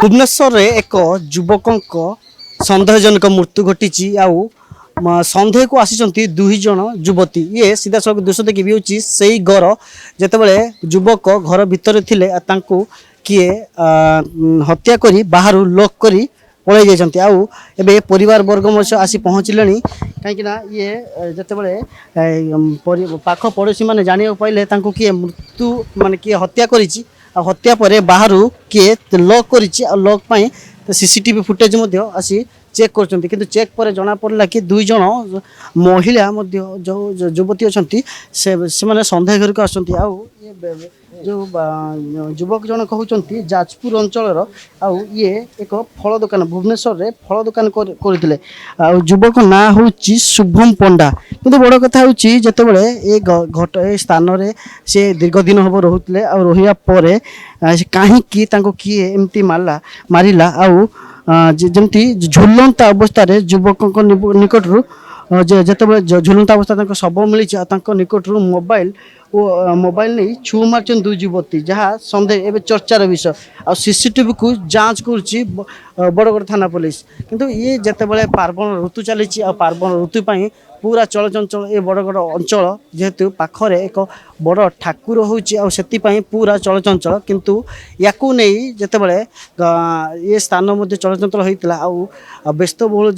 भुवनेश्वर एक युवक सन्देहजनक मृत्यु घटी सन्देह को आसी दुई जन युवती ये सीधा सड़क दृश्य देखी भी होची से घर जितेबाला युवक घर भितर थिले किए हत्या करी बाहर लॉक करी पलि जाइछन्ती आउ एबे परिवार वर्ग आसी पहुँचले कहीं ये जितेबाला पाख पड़ोशी मैंने जाना पाइले किए मृत्यु माने किए हत्या करी हत्या पर बाहर किए लॉक करी लॉक पाई सीसीटीवी फुटेज आसी चेक कर चेक पर जना पड़ा कि दुई जन महिला जो युवती अच्छा से मैंने सन्देह करके आसुँच जो युवक जन कहते जाजपुर अंचल ये एक फल दुकान भुवनेश्वर रे फल दुकान करते युवक ना हूँ शुभम पंडा किंतु बड़ कथा हूँ जितेबाला ये घट स्थान रे से दीर्घ दिन हम रोते रहा कहीं किए एमती मारिला जमती झुलंता अवस्था युवक निकट जितेबाला झुलंता अवस्था शव मिली निकट मोबाइल मोबाइल नहीं छू मार्च दुई युवती जहाँ सन्देह एवं चर्चार विषय आ सीसीटीवी को जांच करुच्ची बड़गड़ थाना पुलिस किंतु ये जितेबाला पार्वण ऋतु चली पार्वण ऋतु पूरा चलचंचल ये बड़गड़ अंचल जेहेतु पाखरे एक बड़ ठाकुर होती पूरा चलचंचल किंतु याकू नहीं जितेबाला ये स्थान मध्य चलचंचल होता व्यस्तबहुल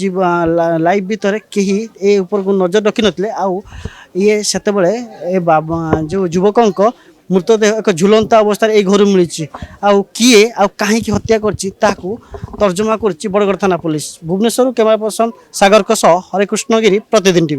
लाइव भितर कहीं ए ऊपर को नजर रखी नथिले ये सेतेबाला जो युवक मृतदेह एक झुलंता अवस्था ये घर मिली किए कहीं हत्या तर्जमा कर बड़गड़ थाना पुलिस भुवनेश्वर कैमरा पर्सन सागर हरिकृष्ण गिरी प्रतिदिन टीवी।